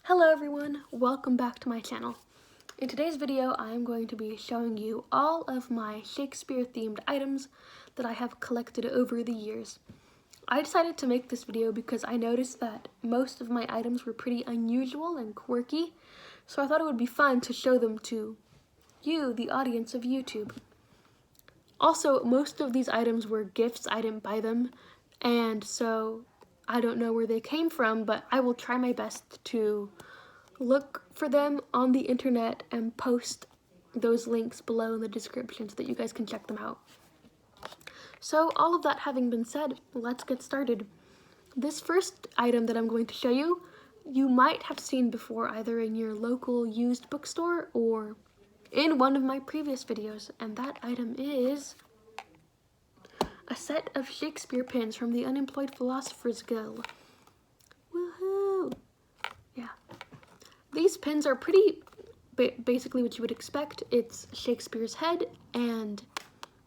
Hello everyone, welcome back to my channel. In today's video, I am going to be showing you all of my Shakespeare themed items that I have collected over the years. I decided to make this video because I noticed that most of my items were pretty unusual and quirky, so I thought it would be fun to show them to you, the audience of YouTube. Also, most of these items were gifts, I didn't buy them, and so I don't know where they came from, but I will try my best to look for them on the internet and post those links below in the description so that you guys can check them out. So all of that having been said, let's get started. This first item that I'm going to show you, you might have seen before either in your local used bookstore or in one of my previous videos, and that item is a set of Shakespeare pins from the Unemployed Philosophers Guild. Woohoo! Yeah. These pins are pretty basically what you would expect. It's Shakespeare's head and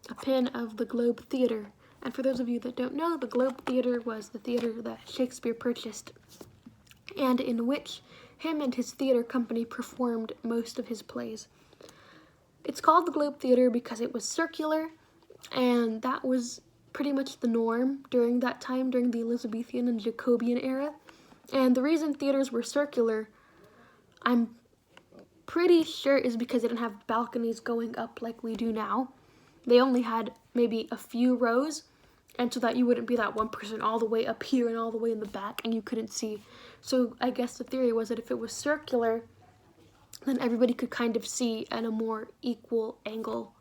a pin of the Globe Theatre. And for those of you that don't know, the Globe Theatre was the theater that Shakespeare purchased and in which him and his theater company performed most of his plays. It's called the Globe Theatre because it was circular, and that was pretty much the norm during that time, during the Elizabethan and Jacobean era. And the reason theaters were circular, I'm pretty sure, is because they didn't have balconies going up like we do now. They only had maybe a few rows, and so that you wouldn't be that one person all the way up here and all the way in the back and you couldn't see. So I guess the theory was that if it was circular, then everybody could kind of see at a more equal angle.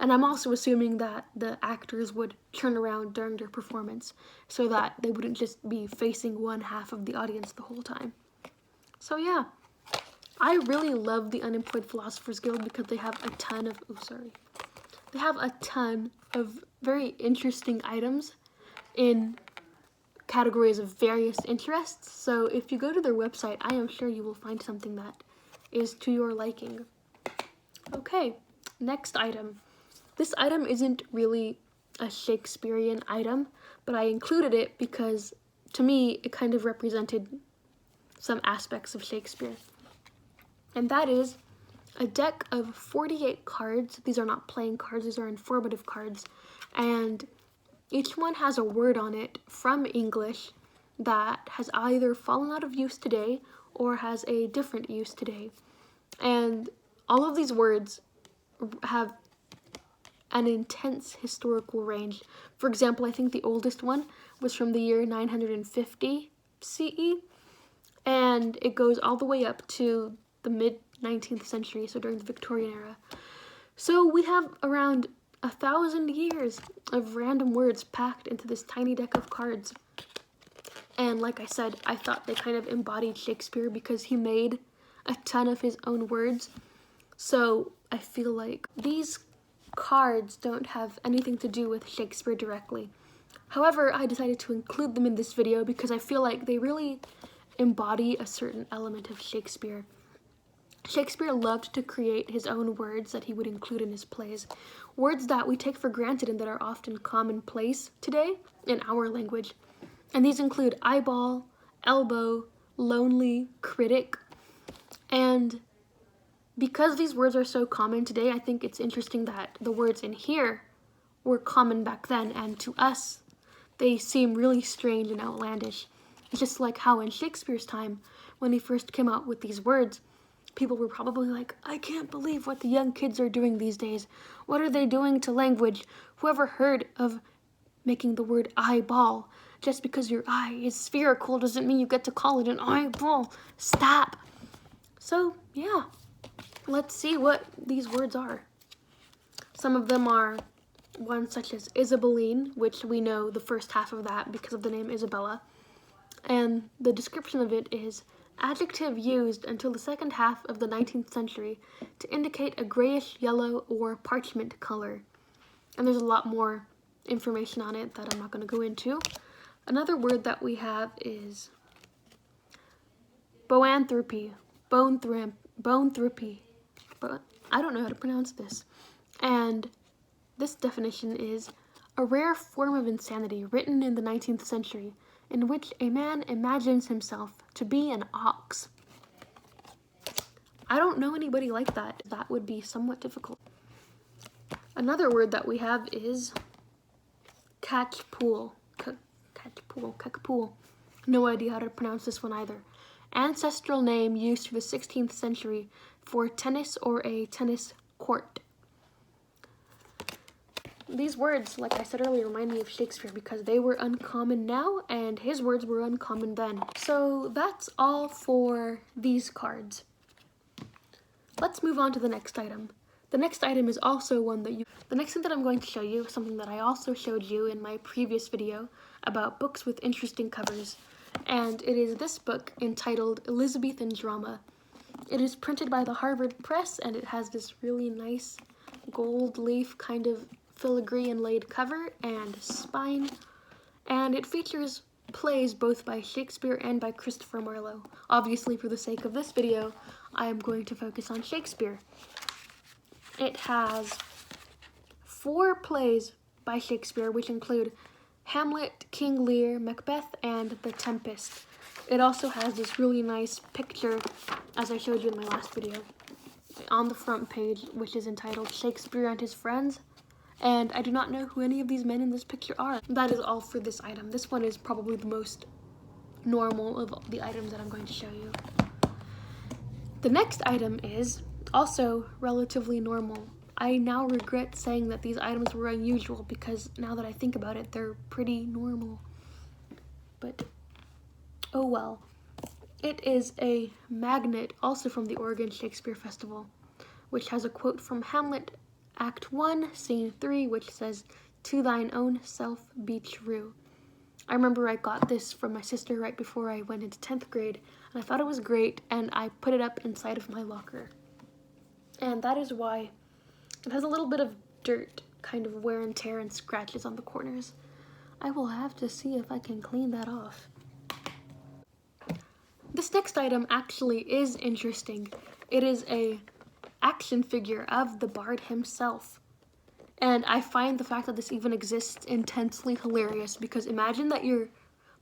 And I'm also assuming that the actors would turn around during their performance so that they wouldn't just be facing one half of the audience the whole time. So yeah, I really love the Unemployed Philosophers Guild because they have a ton of, they have a ton of very interesting items in categories of various interests. So if you go to their website, I am sure you will find something that is to your liking. Okay, next item. This item isn't really a Shakespearean item, but I included it because to me it kind of represented some aspects of Shakespeare. And that is a deck of 48 cards. These are not playing cards, these are informative cards. And each one has a word on it from English that has either fallen out of use today or has a different use today. And all of these words have an intense historical range. For example, I think the oldest one was from the year 950 CE, and it goes all the way up to the mid-19th century, so during the Victorian era. So we have around 1,000 years of random words packed into this tiny deck of cards. And like I said, I thought they kind of embodied Shakespeare because he made a ton of his own words. So I feel like these cards don't have anything to do with Shakespeare directly. However, I decided to include them in this video because I feel like they really embody a certain element of Shakespeare. Shakespeare loved to create his own words that he would include in his plays. Words that we take for granted and that are often commonplace today in our language. And these include eyeball, elbow, lonely, critic. And because these words are so common today, I think it's interesting that the words in here were common back then, and to us, they seem really strange and outlandish. It's just like how in Shakespeare's time, when he first came out with these words, people were probably like, I can't believe what the young kids are doing these days. What are they doing to language? Whoever heard of making the word eyeball? Just because your eye is spherical doesn't mean you get to call it an eyeball. Stop. So, yeah. Let's see what these words are. Some of them are ones such as Isabeline, which we know the first half of that because of the name Isabella. And the description of it is adjective used until the second half of the 19th century to indicate a grayish yellow or parchment color. And there's a lot more information on it that I'm not going to go into. Another word that we have is boanthropy, boanthropy. But I don't know how to pronounce this. And this definition is a rare form of insanity written in the 19th century in which a man imagines himself to be an ox. I don't know anybody like that. That would be somewhat difficult. Another word that we have is catchpool. Catchpool. No idea how to pronounce this one either. Ancestral name used through the 16th century for tennis or a tennis court. These words, like I said earlier, remind me of Shakespeare because they were uncommon now and his words were uncommon then. So that's all for these cards. Let's move on to the next item. The next item is also one that the next thing that I'm going to show you is something that I also showed you in my previous video about books with interesting covers. And it is this book entitled Elizabethan Drama. It is printed by the Harvard Press and it has this really nice gold leaf kind of filigree inlaid cover and spine, and it features plays both by Shakespeare and by Christopher Marlowe. Obviously, for the sake of this video, I am going to focus on Shakespeare. It has 4 plays by Shakespeare, which include Hamlet, King Lear, Macbeth, and The Tempest. It also has this really nice picture, as I showed you in my last video, on the front page, which is entitled Shakespeare and His Friends. And I do not know who any of these men in this picture are. That is all for this item. This one is probably the most normal of the items that I'm going to show you. The next item is also relatively normal. I now regret saying that these items were unusual because now that I think about it, they're pretty normal. But, oh well. It is a magnet, also from the Oregon Shakespeare Festival, which has a quote from Hamlet, Act 1, Scene 3, which says, "To thine own self be true." I remember I got this from my sister right before I went into 10th grade, and I thought it was great, and I put it up inside of my locker. And that is why it has a little bit of dirt, kind of wear and tear and scratches on the corners. I will have to see if I can clean that off. This next item actually is interesting. It is a action figure of the Bard himself. And I find the fact that this even exists intensely hilarious because imagine that you're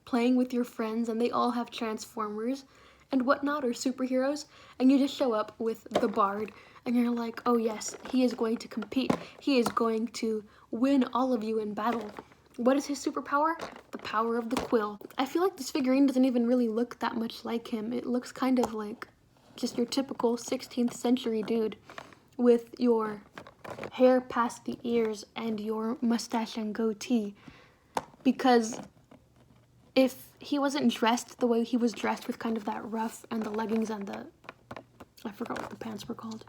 playing with your friends and they all have Transformers and whatnot or superheroes, and you just show up with the Bard and you're like, oh yes, he is going to compete. He is going to win all of you in battle. What is his superpower? The power of the quill. I feel like this figurine doesn't even really look that much like him. It looks kind of like just your typical 16th century dude with your hair past the ears and your mustache and goatee. Because if he wasn't dressed the way he was dressed with kind of that ruff and the leggings and the, I forgot what the pants were called.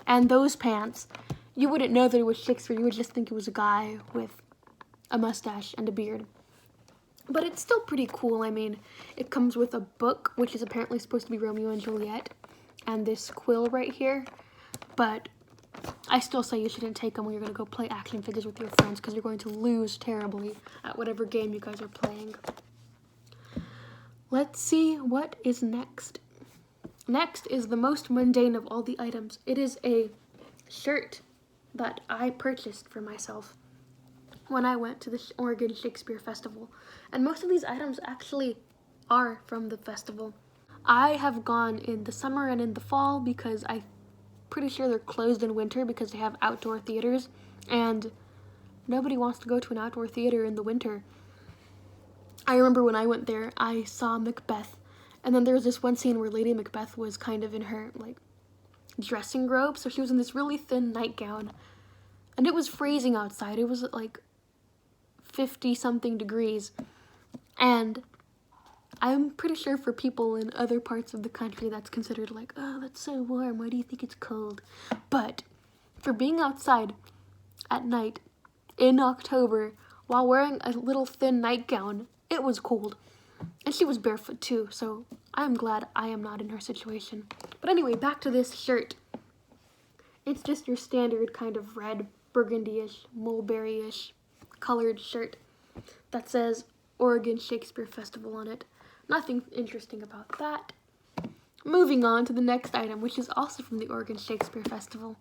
And those pants, you wouldn't know that it was Shakespeare. You would just think it was a guy with a mustache and a beard. But it's still pretty cool. I mean, it comes with a book, which is apparently supposed to be Romeo and Juliet, and this quill right here. But I still say you shouldn't take them when you're going to go play action figures with your friends because you're going to lose terribly at whatever game you guys are playing. Let's see what is next. Next is the most mundane of all the items. It is a shirt that I purchased for myself when I went to the Oregon Shakespeare Festival. And most of these items actually are from the festival. I have gone in the summer and in the fall because I'm pretty sure they're closed in winter because they have outdoor theaters, and nobody wants to go to an outdoor theater in the winter. I remember when I went there, I saw Macbeth, and then there was this one scene where Lady Macbeth was kind of in her, like, dressing robe, so she was in this really thin nightgown, and it was freezing outside. It was like 50-something degrees, and I'm pretty sure for people in other parts of the country that's considered like, oh, that's so warm, why do you think it's cold? But for being outside at night in October while wearing a little thin nightgown, it was cold. And she was barefoot too, so I'm glad I am not in her situation. But anyway, back to this shirt. It's just your standard kind of red, burgundy-ish, mulberry-ish colored shirt that says Oregon Shakespeare Festival on it. Nothing interesting about that. Moving on to the next item, which is also from the Oregon Shakespeare Festival.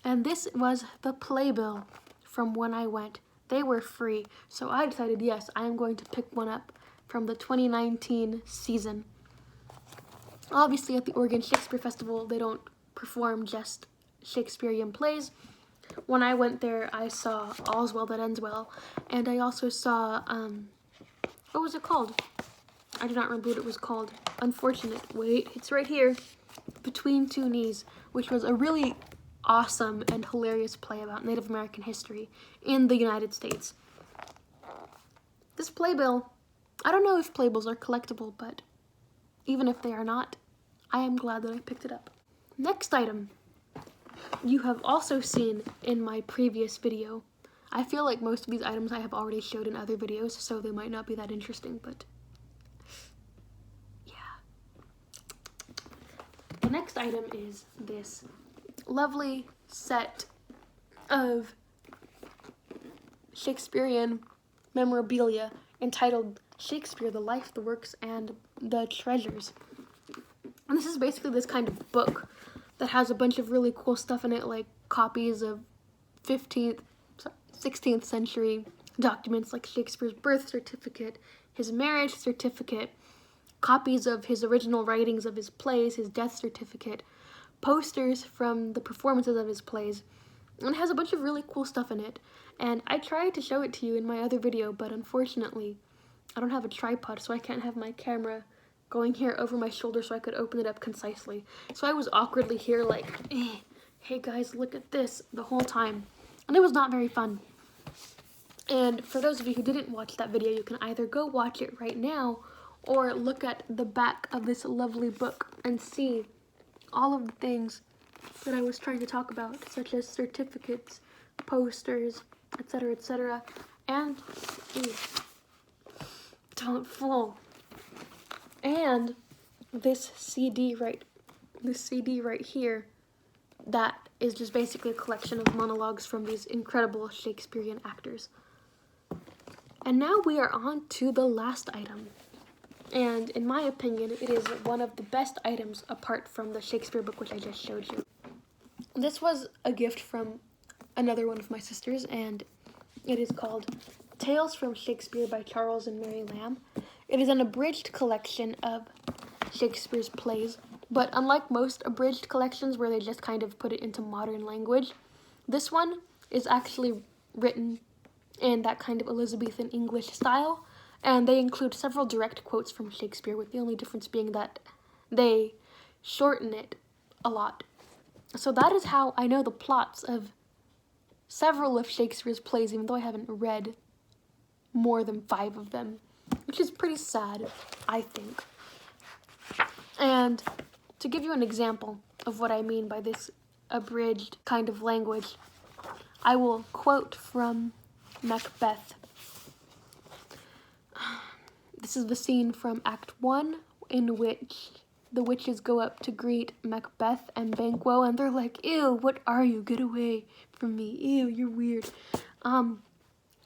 And this was the playbill from when I went. They were free, so I decided, yes, I am going to pick one up from the 2019 season. Obviously, at the Oregon Shakespeare Festival, they don't perform just Shakespearean plays. When I went there, I saw All's Well That Ends Well, and I also saw, what was it called? I do not remember what it was called. Unfortunate. Wait, it's right here. Between Two Knees, which was a really awesome and hilarious play about Native American history in the United States. This playbill, I don't know if playbills are collectible, but even if they are not, I am glad that I picked it up. Next item, you have also seen in my previous video. I feel like most of these items I have already showed in other videos, so they might not be that interesting, but yeah. The next item is this lovely set of Shakespearean memorabilia entitled Shakespeare, the Life, the Works, and the Treasures. And this is basically this kind of book that has a bunch of really cool stuff in it, like copies of 16th century documents like Shakespeare's birth certificate, his marriage certificate, copies of his original writings of his plays, his death certificate, posters from the performances of his plays, and it has a bunch of really cool stuff in it. And I tried to show it to you in my other video, but unfortunately, I don't have a tripod, so I can't have my camera going here over my shoulder so I could open it up concisely. So I was awkwardly here like, hey guys, look at this the whole time. And it was not very fun. And for those of you who didn't watch that video, you can either go watch it right now or look at the back of this lovely book and see all of the things that I was trying to talk about, such as certificates, posters, etc., and don't fall. And this CD right here, that is just basically a collection of monologues from these incredible Shakespearean actors. And now we are on to the last item. And in my opinion, it is one of the best items apart from the Shakespeare book, which I just showed you. This was a gift from another one of my sisters, and it is called Tales from Shakespeare by Charles and Mary Lamb. It is an abridged collection of Shakespeare's plays, but unlike most abridged collections where they just kind of put it into modern language, this one is actually written in that kind of Elizabethan English style, and they include several direct quotes from Shakespeare, with the only difference being that they shorten it a lot. So that is how I know the plots of several of Shakespeare's plays, even though I haven't read more than 5 of them, which is pretty sad, I think. And to give you an example of what I mean by this abridged kind of language, I will quote from Macbeth. This is the scene from Act 1 in which the witches go up to greet Macbeth and Banquo, and they're like, "Ew, what are you? Get away from me. Ew, you're weird." And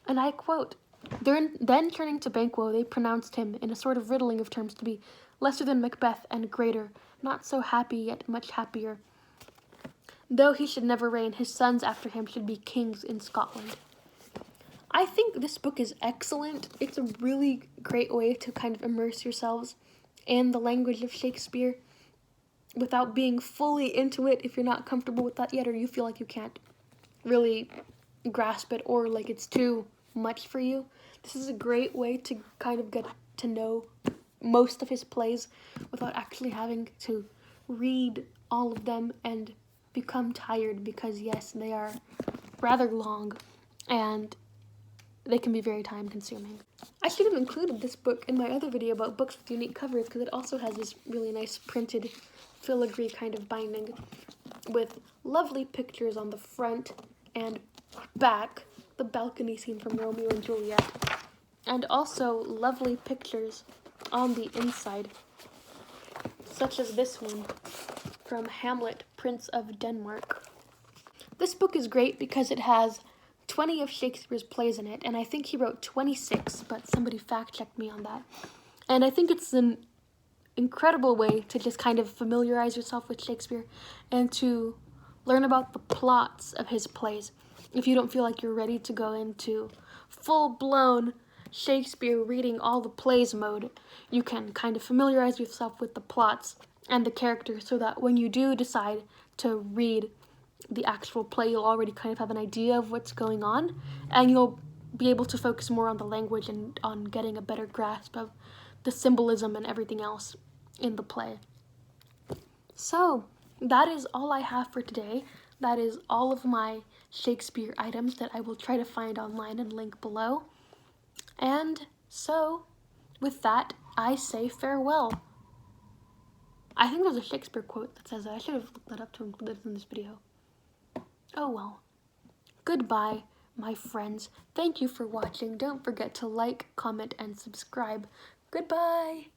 I quote, Then turning to Banquo, they pronounced him, in a sort of riddling of terms, to be lesser than Macbeth and greater, not so happy yet much happier. Though he should never reign, his sons after him should be kings in Scotland. I think this book is excellent. It's a really great way to kind of immerse yourselves in the language of Shakespeare without being fully into it if you're not comfortable with that yet, or you feel like you can't really grasp it, or like it's too much for you. This is a great way to kind of get to know most of his plays without actually having to read all of them and become tired, because yes, they are rather long and they can be very time consuming. I should have included this book in my other video about books with unique covers, because it also has this really nice printed filigree kind of binding with lovely pictures on the front and back, the balcony scene from Romeo and Juliet, and also lovely pictures on the inside, such as this one from Hamlet, Prince of Denmark. This book is great because it has 20 of Shakespeare's plays in it, and I think he wrote 26, but somebody fact-checked me on that. And I think it's an incredible way to just kind of familiarize yourself with Shakespeare and to learn about the plots of his plays. If you don't feel like you're ready to go into full-blown Shakespeare reading all the plays mode, you can kind of familiarize yourself with the plots and the characters, so that when you do decide to read the actual play, you'll already kind of have an idea of what's going on, and you'll be able to focus more on the language and on getting a better grasp of the symbolism and everything else in the play. So that is all I have for today. That is all of my Shakespeare items that I will try to find online and link below. And so with that, I say farewell. I think there's a Shakespeare quote that says that. I should have looked that up to include it in this video. Oh well. Goodbye, my friends. Thank you for watching. Don't forget to like, comment, and subscribe. Goodbye!